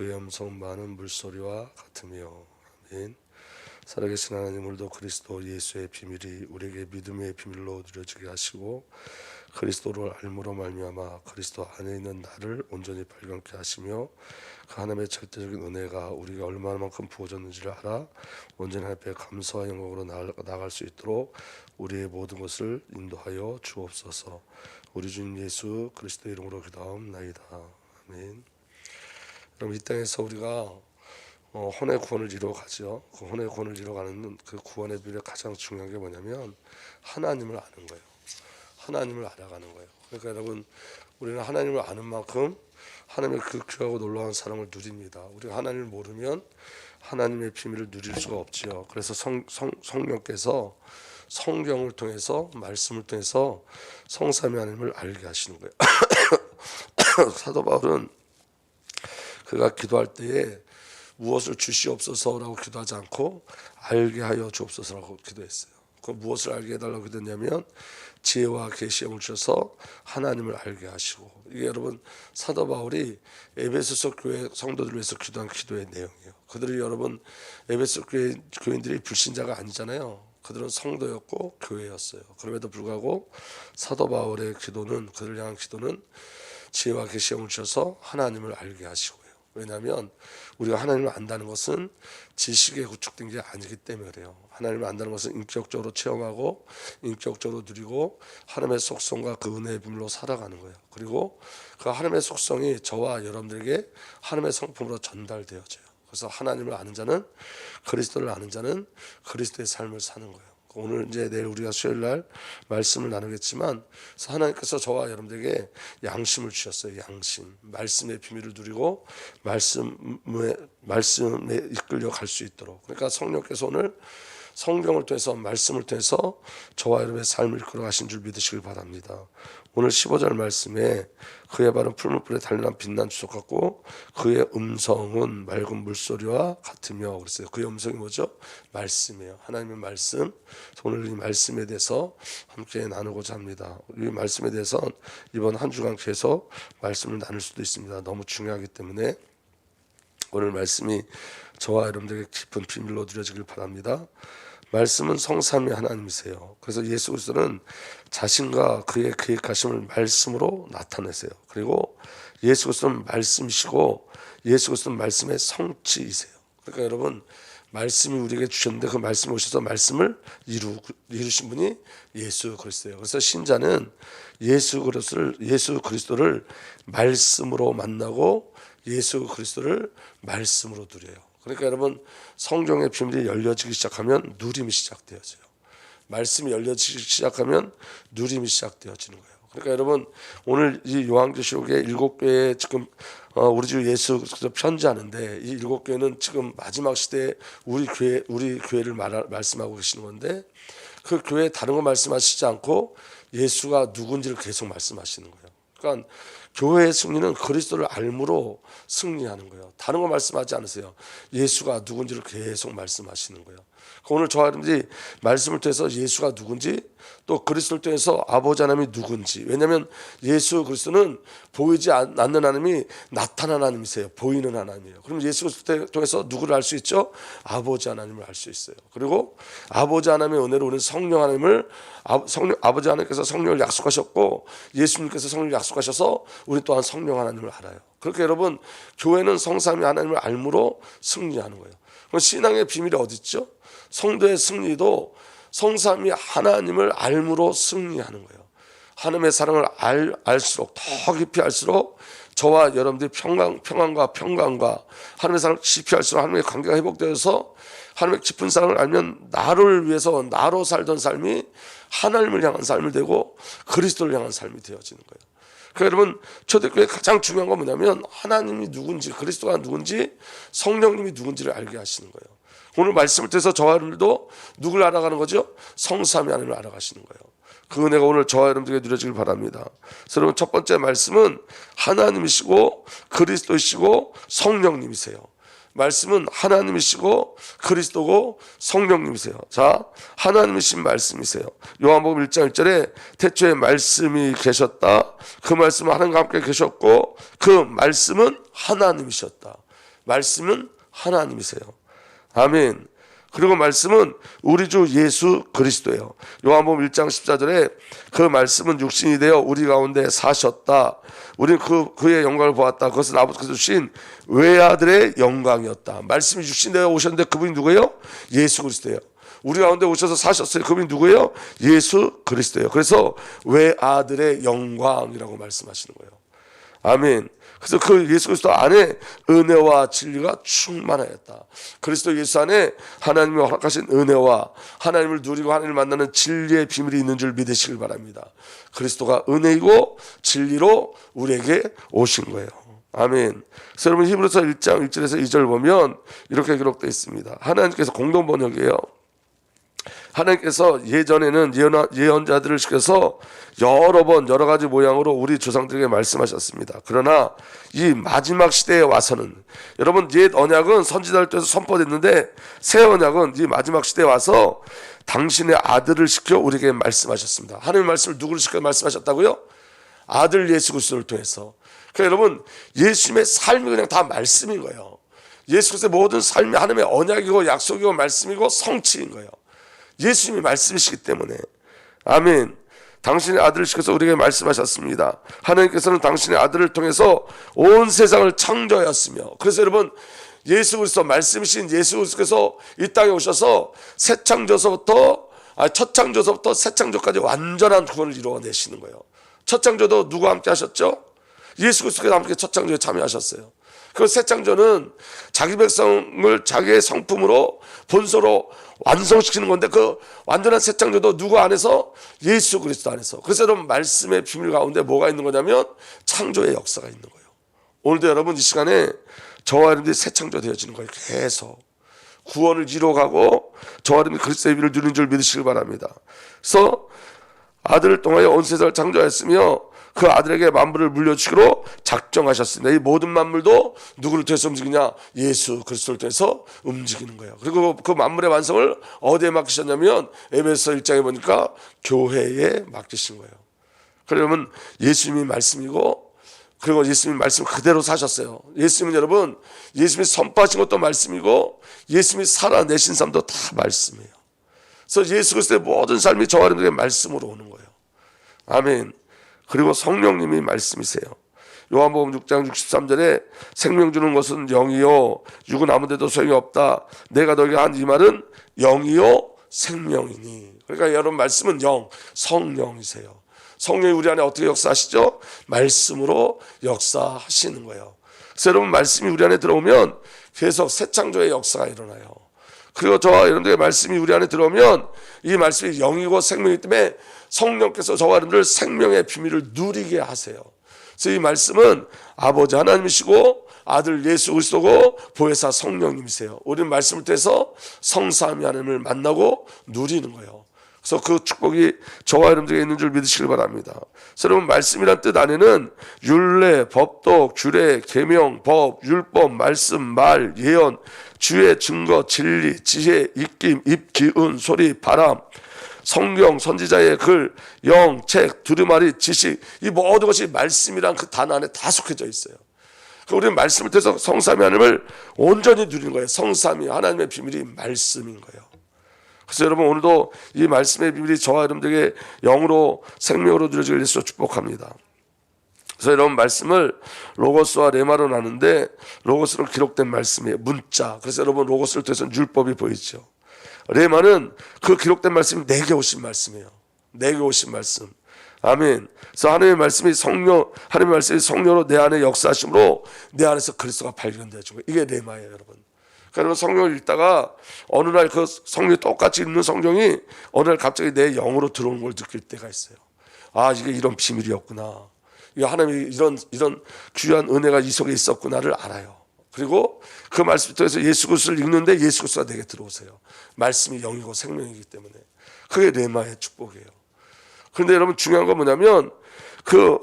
그의 음성 많은 물소리와 같으며. 아멘. 살아계신 하나님, 오늘도 그리스도 예수의 비밀이 우리에게 믿음의 비밀로 누려지게 하시고 그리스도를 알므로 말미암아 그리스도 안에 있는 나를 온전히 발견케 하시며 그 하나님의 절대적인 은혜가 우리가 얼마만큼 부어졌는지를 알아 온전히 하나님 앞에 감사와 영광으로 나아갈 수 있도록 우리의 모든 것을 인도하여 주옵소서. 우리 주님 예수 그리스도의 이름으로 기도하옵나이다. 아멘. 그럼 이 땅에서 우리가 혼의 구원을 이루어가죠. 그 혼의 구원을 이루어가는 그 구원의 비밀에 가장 중요한 게 뭐냐면 하나님을 아는 거예요. 하나님을 알아가는 거예요. 그러니까 여러분, 우리는 하나님을 아는 만큼 하나님의 그 귀하고 놀라운 사랑을 누립니다. 우리가 하나님을 모르면 하나님의 비밀을 누릴 수가 없지요. 그래서 성령께서 성경을 통해서 말씀을 통해서 성삼위 하나님을 알게 하시는 거예요. 사도 바울은 그가 기도할 때에 무엇을 주시옵소서라고 기도하지 않고 알게 하여 주옵소서라고 기도했어요. 그 무엇을 알게 해달라고 기도했냐면 지혜와 계시를 주셔서 하나님을 알게 하시고, 이게 여러분 사도 바울이 에베소서 교회 성도들을 위해서 기도한 기도의 내용이에요. 그들이 여러분 에베소 교인들이 불신자가 아니잖아요. 그들은 성도였고 교회였어요. 그럼에도 불구하고 사도 바울의 기도는, 그들을 향한 기도는 지혜와 계시를 주셔서 하나님을 알게 하시고요. 왜냐하면 우리가 하나님을 안다는 것은 지식에 구축된 게 아니기 때문에 그래요. 하나님을 안다는 것은 인격적으로 체험하고 인격적으로 누리고 하나님의 속성과 그 은혜의 비밀로 살아가는 거예요. 그리고 그 하나님의 속성이 저와 여러분들에게 하나님의 성품으로 전달되어져요. 그래서 하나님을 아는 자는, 그리스도를 아는 자는 그리스도의 삶을 사는 거예요. 오늘 이제 내일 우리가 수요일 날 말씀을 나누겠지만 하나님께서 저와 여러분들에게 양심을 주셨어요. 양심, 말씀의 비밀을 누리고 말씀에 이끌려 갈 수 있도록. 그러니까 성령께서 오늘 성경을 통해서, 말씀을 통해서 저와 여러분의 삶을 이끌어 가신 줄 믿으시길 바랍니다. 오늘 15절 말씀에 그의 발은 풀무불에 단련한 빛난 주석 같고 그의 음성은 맑은 물소리와 같으며 그랬어요. 그의 음성이 뭐죠? 말씀이에요. 하나님의 말씀. 오늘 이 말씀에 대해서 함께 나누고자 합니다. 이 말씀에 대해서 이번 한 주간 계속 말씀을 나눌 수도 있습니다. 너무 중요하기 때문에 오늘 말씀이 저와 여러분들에게 깊은 비밀로 누려지길 바랍니다. 말씀은 성삼위 하나님이세요. 그래서 예수 그리스도는 자신과 그의 계획하심을 말씀으로 나타내세요. 그리고 예수 그리스도는 말씀이시고 예수 그리스도는 말씀의 성취이세요. 그러니까 여러분, 말씀이 우리에게 주셨는데 그 말씀이 오셔서 말씀을 이루신 분이 예수 그리스도예요. 그래서 신자는 예수 그리스도를 말씀으로 만나고 예수 그리스도를 말씀으로 누려요. 그러니까 여러분, 성경의 비밀이 열려지기 시작하면 누림이 시작되어져요. 말씀이 열려지기 시작하면 누림이 시작되어지는 거예요. 그러니까 여러분, 오늘 이 요한계시록의 7교회에 지금 우리 주 예수 그리스도 편지하는데 이 7교회는 지금 마지막 시대에 우리 교회를 말씀하고 계시는 건데 그 교회에 다른 거 말씀하시지 않고 예수가 누군지를 계속 말씀하시는 거예요. 그러니까 교회의 승리는 그리스도를 알므로 승리하는 거예요. 다른 거 말씀하지 않으세요. 예수가 누군지를 계속 말씀하시는 거예요. 오늘 저와 여러분들이 말씀을 통해서 예수가 누군지, 또 그리스도를 통해서 아버지 하나님이 누군지. 왜냐하면 예수 그리스도는 보이지 않는 하나님이 나타난 하나님이세요. 보이는 하나님이에요. 그럼 예수 그리스도를 통해서 누구를 알 수 있죠? 아버지 하나님을 알 수 있어요. 그리고 아버지 하나님의 은혜로 우리는 성령 하나님을, 아버지 하나님께서 성령을 약속하셨고 예수님께서 성령을 약속하셔서 우리 또한 성령 하나님을 알아요. 그렇게 여러분, 교회는 성삼위 하나님을 알므로 승리하는 거예요. 그럼 신앙의 비밀이 어디 있죠? 성도의 승리도 성삼위 하나님을 알므로 승리하는 거예요. 하나님의 사랑을 알수록, 더 깊이 알수록 저와 여러분들이 평안과 하나님의 사랑을 깊이 알수록 하나님의 관계가 회복되어서 하나님의 깊은 사랑을 알면 나를 위해서 나로 살던 삶이 하나님을 향한 삶이 되고 그리스도를 향한 삶이 되어지는 거예요. 그러니까 여러분, 초대교회의 가장 중요한 건 뭐냐면 하나님이 누군지, 그리스도가 누군지, 성령님이 누군지를 알게 하시는 거예요. 오늘 말씀을 통해서 저와 여러분들도 누굴 알아가는 거죠? 성삼위 하나님을 알아가시는 거예요. 그 은혜가 오늘 저와 여러분들에게 누려지길 바랍니다. 그래서 여러분, 첫 번째 말씀은 하나님이시고 그리스도이시고 성령님이세요. 말씀은 하나님이시고 그리스도고 성령님이세요. 자, 하나님이신 말씀이세요. 요한복음 1장 1절에 태초에 말씀이 계셨다. 그 말씀은 하나님과 함께 계셨고 그 말씀은 하나님이셨다. 말씀은 하나님이세요. 아멘. 그리고 말씀은 우리 주 예수 그리스도예요. 요한복음 1장 14절에 그 말씀은 육신이 되어 우리 가운데 사셨다. 우리는 그의 영광을 보았다. 그것은 아버지께서 주신 외아들의 영광이었다. 말씀이 육신 되어 오셨는데 그분이 누구예요? 예수 그리스도예요. 우리 가운데 오셔서 사셨어요. 그분이 누구예요? 예수 그리스도예요. 그래서 외아들의 영광이라고 말씀하시는 거예요. 아멘. 그래서 그 예수 그리스도 안에 은혜와 진리가 충만하였다. 그리스도 예수 안에 하나님이 허락하신 은혜와 하나님을 누리고 하나님을 만나는 진리의 비밀이 있는 줄 믿으시길 바랍니다. 그리스도가 은혜이고 진리로 우리에게 오신 거예요. 아멘. 그래서 여러분 히브리서 1장 1절에서 2절 보면 이렇게 기록되어 있습니다. 하나님께서 공동 번역이에요. 하나님께서 예전에는 예언자들을 시켜서 여러 번 여러 가지 모양으로 우리 조상들에게 말씀하셨습니다. 그러나 이 마지막 시대에 와서는, 여러분 옛 언약은 선지자를 통해서 선포됐는데 새 언약은 이 마지막 시대에 와서 당신의 아들을 시켜 우리에게 말씀하셨습니다. 하나님의 말씀을 누구를 시켜 말씀하셨다고요? 아들 예수 그리스도를 통해서. 그러니까 여러분 예수님의 삶이 그냥 다 말씀인 거예요. 예수 그리스도의 모든 삶이 하나님의 언약이고 약속이고 말씀이고 성취인 거예요. 예수님이 말씀이시기 때문에. 아멘. 당신의 아들을 시켜서 우리에게 말씀하셨습니다. 하나님께서는 당신의 아들을 통해서 온 세상을 창조하였으며, 그래서 여러분 예수 그리스도 말씀이신 예수 그리스도께서 이 땅에 오셔서 첫 창조서부터 새 창조까지 완전한 구원을 이루어내시는 거예요. 첫 창조도 누구와 함께 하셨죠? 예수 그리스도께서 함께 첫 창조에 참여하셨어요. 그 새 창조는 자기 백성을 자기의 성품으로 본소로 완성시키는 건데, 그 완전한 새 창조도 누구 안에서? 예수 그리스도 안에서. 그래서 여러분 말씀의 비밀 가운데 뭐가 있는 거냐면 창조의 역사가 있는 거예요. 오늘도 여러분 이 시간에 저와 여러분들이 새 창조 되어지는 거예요. 계속 구원을 이루어가고 저와 여러분들이 그리스도의 비밀을 누리는 줄 믿으시길 바랍니다. 그래서 아들을 통하여 온 세상을 창조하였으며 그 아들에게 만물을 물려주기로 작정하셨습니다. 이 모든 만물도 누구를 통해서 움직이냐? 예수 그리스도를 통해서 움직이는 거예요. 그리고 그 만물의 완성을 어디에 맡기셨냐면 에베소 1장에 보니까 교회에 맡기신 거예요. 그러면 예수님이 말씀이고, 그리고 예수님이 말씀 그대로 사셨어요. 예수님은 여러분 예수님이 선포하신 것도 말씀이고 예수님이 살아내신 삶도 다 말씀이에요. 그래서 예수 그리스도의 모든 삶이 저와 여러분에게 말씀으로 오는 거예요. 아멘. 그리고 성령님이 말씀이세요. 요한복음 6장 63절에 생명 주는 것은 영이요 육은 아무데도 소용이 없다. 내가 너에게 한 이 말은 영이요 생명이니. 그러니까 여러분 말씀은 영, 성령이세요. 성령이 우리 안에 어떻게 역사하시죠? 말씀으로 역사하시는 거예요. 그래서 여러분 말씀이 우리 안에 들어오면 계속 새 창조의 역사가 일어나요. 그리고 저와 여러분들의 말씀이 우리 안에 들어오면 이 말씀이 영이고 생명이기 때문에 성령께서 저와 여러분들 생명의 비밀을 누리게 하세요. 그래서 이 말씀은 아버지 하나님이시고 아들 예수 그리스도고 보혜사 성령님이세요. 우리는 말씀을 통해서 성삼위 하나님을 만나고 누리는 거예요. 그래서 그 축복이 저와 여러분들에게 있는 줄 믿으시길 바랍니다. 그래서 여러분 말씀이란 뜻 안에는 율례, 법도, 규례, 계명, 법, 율법, 말씀, 말, 예언, 주의 증거, 진리, 지혜, 입김, 입, 기운, 소리, 바람, 성경, 선지자의 글, 영, 책, 두루마리, 지식, 이 모든 것이 말씀이란 그 단어 안에 다 속해져 있어요. 우리는 말씀을 통해서 성삼위 하나님을 온전히 누리는 거예요. 성삼위 하나님의 비밀이 말씀인 거예요. 그래서 여러분 오늘도 이 말씀의 비밀이 저와 여러분들에게 영으로 생명으로 누려지길 위해서 축복합니다. 그래서 여러분 말씀을 로고스와 레마로 나누는데 로고스는 기록된 말씀이에요. 문자. 그래서 여러분 로고스를 통해서는 율법이 보이죠. 레마는 그 기록된 말씀이 내게 오신 말씀이에요. 내게 오신 말씀. 아멘. 그래서 하나님의 말씀이 하나님의 말씀이 성령으로 내 안에 역사하심으로 내 안에서 그리스도가 발견되어 준 거예요. 이게 레마예요, 여러분. 그러니까 성경을 읽다가 어느 날 그 성경이 똑같이 읽는 성경이 어느 날 갑자기 내 영으로 들어오는 걸 느낄 때가 있어요. 아, 이게 이런 비밀이었구나. 이게 하나님이 이런 귀한 은혜가 이 속에 있었구나를 알아요. 그리고 그 말씀을 통해서 예수 그리스도를 읽는데 예수 그리스도가 내게 들어오세요. 말씀이 영이고 생명이기 때문에. 그게 레마의 축복이에요. 그런데 여러분 중요한 건 뭐냐면 그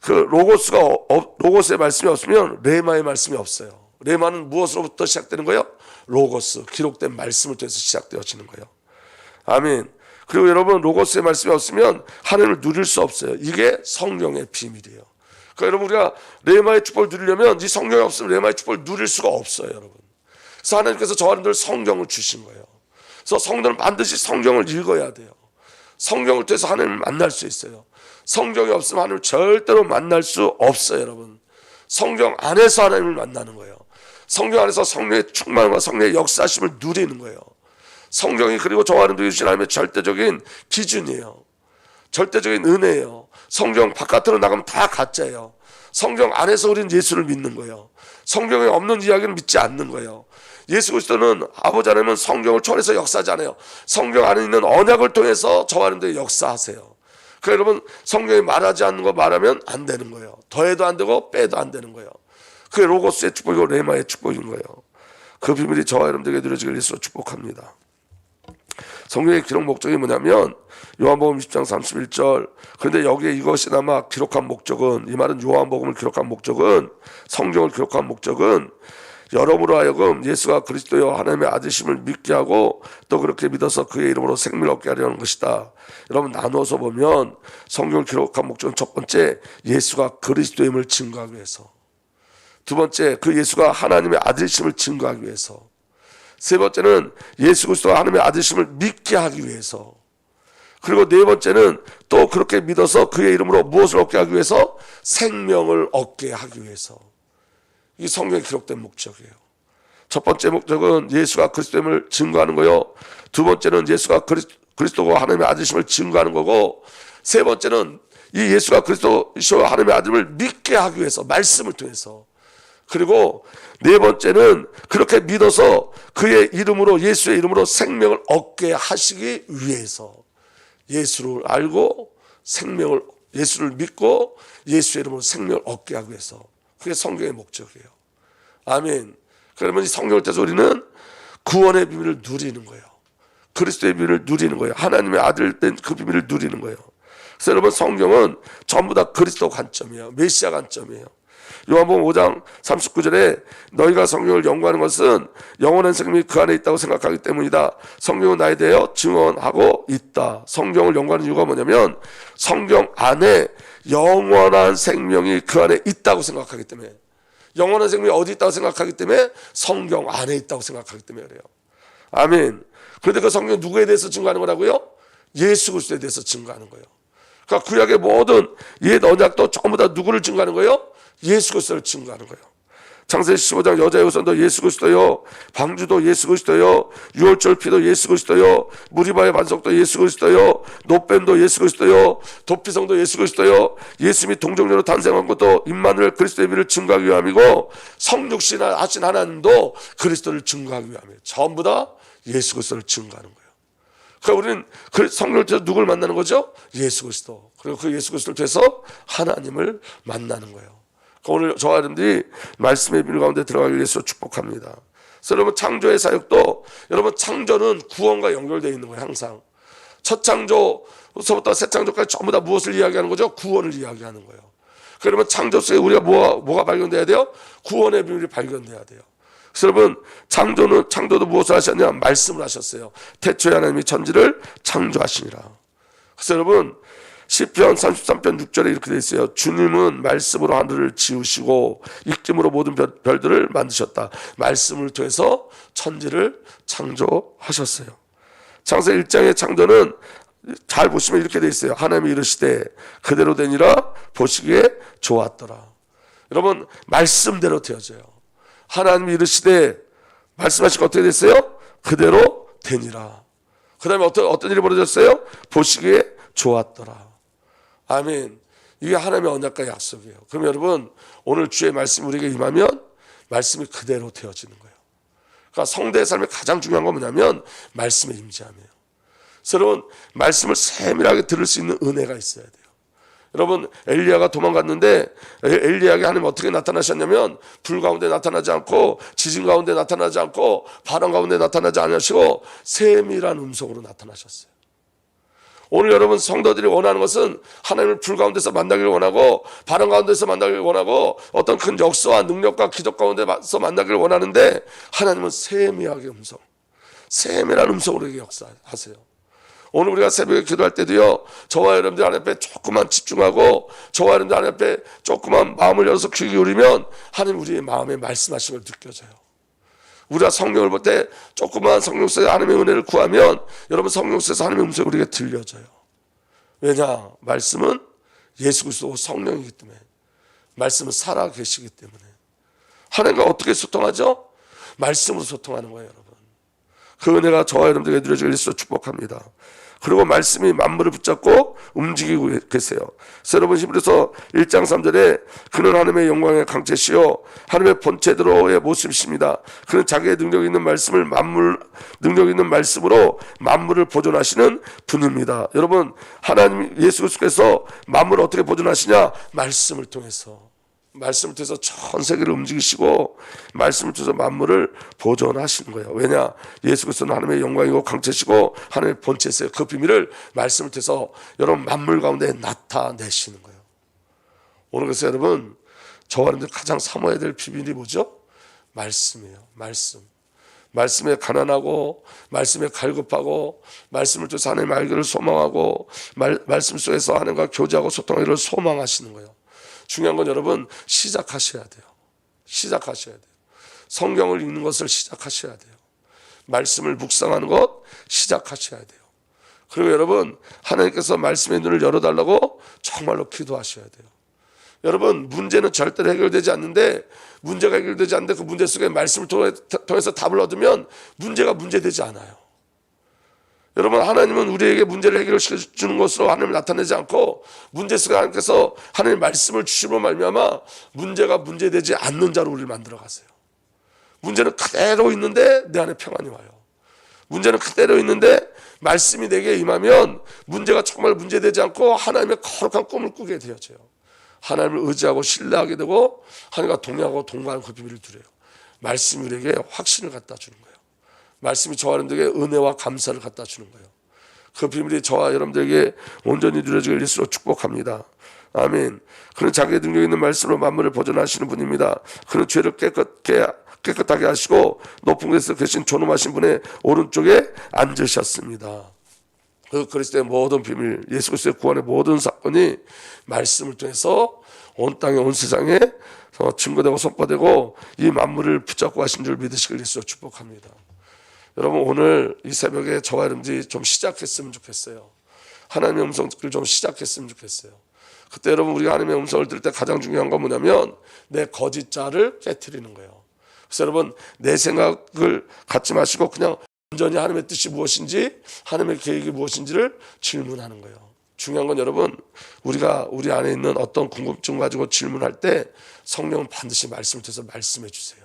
로고스의 말씀이 없으면 레마의 말씀이 없어요. 레마는 무엇으로부터 시작되는 거예요? 로고스, 기록된 말씀을 통해서 시작되어지는 거예요. 아멘. 그리고 여러분 로고스의 말씀이 없으면 하나님을 누릴 수 없어요. 이게 성령의 비밀이에요. 그러니까 여러분 우리가 레마의 축복을 누리려면 이 성경이 없으면 레마의 축복을 누릴 수가 없어요, 여러분. 그래서 하나님께서 저와 여러분들 성경을 주신 거예요. 그래서 성도는 반드시 성경을 읽어야 돼요. 성경을 통해서 하나님을 만날 수 있어요. 성경이 없으면 하나님을 절대로 만날 수 없어요, 여러분. 성경 안에서 하나님을 만나는 거예요. 성경 안에서 성령의 충만과 성령의 역사심을 누리는 거예요. 성경이 그리고 저와 여러분들이 주신 하나님의 절대적인 기준이에요. 절대적인 은혜예요. 성경 바깥으로 나가면 다 가짜예요. 성경 안에서 우리는 예수를 믿는 거예요. 성경에 없는 이야기를 믿지 않는 거예요. 예수 그리스도는 아버지 하나님은 성경을 초월해서 역사하지 않아요. 성경 안에 있는 언약을 통해서 저와 여러분들이 역사하세요. 그러니까 여러분 성경이 말하지 않는 거 말하면 안 되는 거예요. 더해도 안 되고 빼도 안 되는 거예요. 그게 로고스의 축복이고 레마의 축복인 거예요. 그 비밀이 저와 여러분들에게 누려지길 예수로 축복합니다. 성경의 기록 목적이 뭐냐면 요한복음 20장 31절. 그런데 여기에 이것이나마 기록한 목적은, 이 말은 요한복음을 기록한 목적은, 성경을 기록한 목적은 여러분으로 하여금 예수가 그리스도여 하나님의 아들심을 믿게 하고 또 그렇게 믿어서 그의 이름으로 생명을 얻게 하려는 것이다. 여러분 나누어서 보면 성경을 기록한 목적은 첫 번째 예수가 그리스도임을 증거하기 위해서, 두 번째 그 예수가 하나님의 아들심을 증거하기 위해서, 세 번째는 예수 그리스도가 하나님의 아들심을 믿게 하기 위해서, 그리고 네 번째는 또 그렇게 믿어서 그의 이름으로 무엇을 얻게 하기 위해서? 생명을 얻게 하기 위해서. 이 성경에 기록된 목적이에요. 첫 번째 목적은 예수가 그리스도임을 증거하는 거요. 두 번째는 예수가 그리스도가 하나님의 아들심을 증거하는 거고, 세 번째는 이 예수가 그리스도이시와 하나님의 아들을 믿게 하기 위해서, 말씀을 통해서. 그리고 네 번째는 그렇게 믿어서 그의 이름으로, 예수의 이름으로 생명을 얻게 하시기 위해서. 예수를 알고 생명을, 예수를 믿고 예수의 이름으로 생명을 얻게 하기 위해서. 그게 성경의 목적이에요. 아멘. 그러면 이 성경을 통해서 우리는 구원의 비밀을 누리는 거예요. 그리스도의 비밀을 누리는 거예요. 하나님의 아들 된 그 비밀을 누리는 거예요. 그래서 여러분 성경은 전부 다 그리스도 관점이에요. 메시아 관점이에요. 요한복음 5장 39절에 너희가 성경을 연구하는 것은 영원한 생명이 그 안에 있다고 생각하기 때문이다. 성경은 나에 대하여 증언하고 있다. 성경을 연구하는 이유가 뭐냐면 성경 안에 영원한 생명이 그 안에 있다고 생각하기 때문에, 영원한 생명이 어디 있다고 생각하기 때문에 성경 안에 있다고 생각하기 때문에 그래요. 아멘. 그런데 그 성경은 누구에 대해서 증거하는 거라고요? 예수 그리스도에 대해서 증거하는 거예요. 그러니까 구약의 모든 옛 언약도 전부 다 누구를 증거하는 거예요? 예수 그리스도를 증거하는 거예요. 창세기 15장 여자의 후손도 예수 그리스도요, 방주도 예수 그리스도요, 유월절 피도 예수 그리스도요, 무리바의 반석도 예수 그리스도요, 노뱀도 예수 그리스도요, 도피성도 예수 그리스도요, 예수님이 동정녀로 탄생한 것도 임마누엘 그리스도의 미를 증거하기 위함이고, 성육신 하신 하나님도 그리스도를 증거하기 위함이에요. 전부 다 예수 그리스도를 증거하는 거예요. 그러니까 우리는 성령을 통해서 누굴 만나는 거죠? 예수 그리스도. 그리고 그 예수 그리스도를 통해서 하나님을 만나는 거예요. 오늘 저와 여러분들이 말씀의 비밀 가운데 들어가기 위해서 축복합니다. 그래서 여러분 창조의 사역도, 여러분 창조는 구원과 연결되어 있는 거예요. 항상 첫 창조서부터 새 창조까지 전부 다 무엇을 이야기하는 거죠? 구원을 이야기하는 거예요. 그러면 창조 속에 우리가 뭐가 발견돼야 돼요? 구원의 비밀이 발견돼야 돼요. 그래서 여러분 창조도 무엇을 하셨냐? 말씀을 하셨어요. 태초에 하나님이 천지를 창조하시니라. 그래서 여러분 시편 33편 6절에 이렇게 되어 있어요. 주님은 말씀으로 하늘을 지으시고 입김으로 모든 별들을 만드셨다. 말씀을 통해서 천지를 창조하셨어요. 창세기 1장의 창조는 잘 보시면 이렇게 되어 있어요. 하나님이 이르시되 그대로 되니라 보시기에 좋았더라. 여러분 말씀대로 되어져요. 하나님이 이르시되 말씀하시고 어떻게 됐어요? 그대로 되니라. 그 다음에 어떤 일이 벌어졌어요? 보시기에 좋았더라. 아멘. 이게 하나님의 언약과 약속이에요. 그럼 여러분 오늘 주의 말씀이 우리에게 임하면 말씀이 그대로 되어지는 거예요. 그러니까 성도의 삶의 가장 중요한 건 뭐냐면 말씀의 임재함이에요. 그래서 여러분 말씀을 세밀하게 들을 수 있는 은혜가 있어야 돼요. 여러분 엘리야가 도망갔는데 엘리야에게 하나님 어떻게 나타나셨냐면 불 가운데 나타나지 않고 지진 가운데 나타나지 않고 바람 가운데 나타나지 않으시고 세밀한 음성으로 나타나셨어요. 오늘 여러분 성도들이 원하는 것은 하나님을 불 가운데서 만나기를 원하고 바람 가운데서 만나기를 원하고 어떤 큰 역사와 능력과 기적 가운데서 만나기를 원하는데 하나님은 세밀한 음성으로 역사하세요. 오늘 우리가 새벽에 기도할 때도요, 저와 여러분들 하나님 앞에 조금만 집중하고 저와 여러분들 하나님 앞에 조금만 마음을 열어서 귀 기울이면 하나님 우리의 마음에 말씀하신 걸 느껴져요. 우리가 성경을 볼 때 조그마한 성경 속에서 하나님의 은혜를 구하면 여러분 성경 속에서 하나님의 음성이 우리에게 들려져요. 왜냐? 말씀은 예수 그리스도 성령이기 때문에, 말씀은 살아 계시기 때문에. 하나님과 어떻게 소통하죠? 말씀으로 소통하는 거예요, 여러분. 그 은혜가 저와 여러분들에게 누려지길 예수로 축복합니다. 그리고 말씀이 만물을 붙잡고 움직이고 계세요. 그래서 여러분 히브리서 1장 3절에 그는 하나님의 영광의 강체시요 하나님의 본체대로의 모습이십니다. 그는 자기의 능력 있는 말씀을 능력 있는 말씀으로 만물을 보존하시는 분입니다. 여러분 하나님 예수 그리스도께서 만물을 어떻게 보존하시냐? 말씀을 통해서. 말씀을 통해서 전 세계를 움직이시고 말씀을 통해서 만물을 보존하시는 거예요. 왜냐? 예수 그리스도는 하나님의 영광이고 강체시고 하나님의 본체세요. 그 비밀을 말씀을 통해서 여러분 만물 가운데 나타내시는 거예요. 오늘 그래서 여러분 저와 여러분들 가장 사모해야 될 비밀이 뭐죠? 말씀이에요. 말씀에 가난하고 말씀에 갈급하고 말씀을 통해서 하나님의 알기를 소망하고 말씀 속에서 하나님과 교제하고 소통하기를 소망하시는 거예요. 중요한 건 여러분 시작하셔야 돼요. 성경을 읽는 것을 시작하셔야 돼요. 말씀을 묵상하는 것 시작하셔야 돼요. 그리고 여러분 하나님께서 말씀의 눈을 열어달라고 정말로 기도하셔야 돼요. 여러분 문제는 절대로 해결되지 않는데, 문제가 해결되지 않는데 그 문제 속에 말씀을 통해서 답을 얻으면 문제가 문제되지 않아요. 여러분 하나님은 우리에게 문제를 해결시켜주는 것으로 하나님을 나타내지 않고 문제 속에 하나님께서 하나님의 말씀을 주심으로 말미암아 문제가 문제되지 않는 자로 우리를 만들어 가세요. 문제는 그대로 있는데 내 안에 평안이 와요. 문제는 그대로 있는데 말씀이 내게 임하면 문제가 정말 문제되지 않고 하나님의 거룩한 꿈을 꾸게 되어져요. 하나님을 의지하고 신뢰하게 되고 하나님과 동행하고 동거하는 그 비밀을 누려요. 말씀이 우리에게 확신을 갖다 주는 거예요. 말씀이 저와 여러분들에게 은혜와 감사를 갖다 주는 거예요. 그 비밀이 저와 여러분들에게 온전히 누려지길 예수로 축복합니다. 아멘. 그는 자기의 능력 있는 말씀으로 만물을 보존하시는 분입니다. 그는 죄를 깨끗하게 하시고 높은 곳에서 계신 존엄하신 분의 오른쪽에 앉으셨습니다. 그 그리스도의 모든 비밀, 예수 그리스도의 구원의 모든 사건이 말씀을 통해서 온 땅에 온 세상에 증거되고 선포되고 이 만물을 붙잡고 하신 줄 믿으시길 예수로 축복합니다. 여러분 오늘 이 새벽에 저와 여러분들이 좀 시작했으면 좋겠어요. 하나님의 음성을 좀 시작했으면 좋겠어요. 그때 여러분 우리가 하나님의 음성을 들을 때 가장 중요한 건 뭐냐면 내 거짓자를 깨트리는 거예요. 그래서 여러분 내 생각을 갖지 마시고 그냥 온전히 하나님의 뜻이 무엇인지 하나님의 계획이 무엇인지를 질문하는 거예요. 중요한 건 여러분 우리가 우리 안에 있는 어떤 궁금증 가지고 질문할 때 성령은 반드시 말씀을 통해서 말씀해 주세요.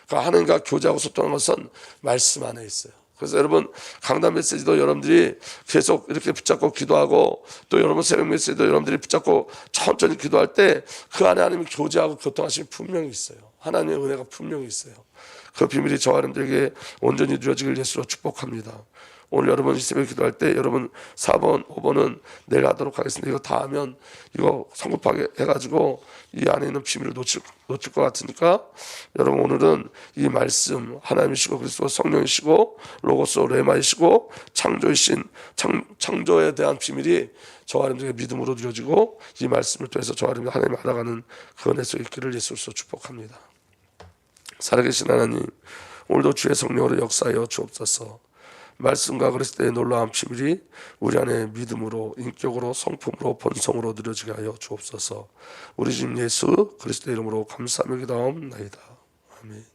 그러니까 하나님과 교제하고 소통하는 것은 말씀 안에 있어요. 그래서 여러분 강단 메시지도 여러분들이 계속 이렇게 붙잡고 기도하고 또 여러분 새벽 메시지도 여러분들이 붙잡고 천천히 기도할 때 그 안에 하나님이 교제하고 교통하심이 분명히 있어요. 하나님의 은혜가 분명히 있어요. 그 비밀이 저와 여러분들에게 온전히 누려지길 예수로 축복합니다. 오늘 여러분 이 새벽에 기도할 때 여러분 4번, 5번은 내일 하도록 하겠습니다. 이거 다 하면 이거 성급하게 해가지고 이 안에 있는 비밀을 놓칠 것 같으니까 여러분 오늘은 이 말씀 하나님이시고 그리스도 성령이시고 로고스 레마이시고 창조이신 창조에 대한 비밀이 저와 여러분들에게 믿음으로 누려지고 이 말씀을 통해서 저와 여러분이 하나님을 알아가는 그 은혜 속에 있기를 예수로 축복합니다. 살아계신 하나님 오늘도 주의 성령으로 역사하여 주옵소서. 말씀과 그리스도의 놀라운 비밀이 우리 안에 믿음으로 인격으로 성품으로 본성으로 누려지게 하여 주옵소서. 우리 주님 예수 그리스도의 이름으로 감사하며 기도하옵나이다. 아멘.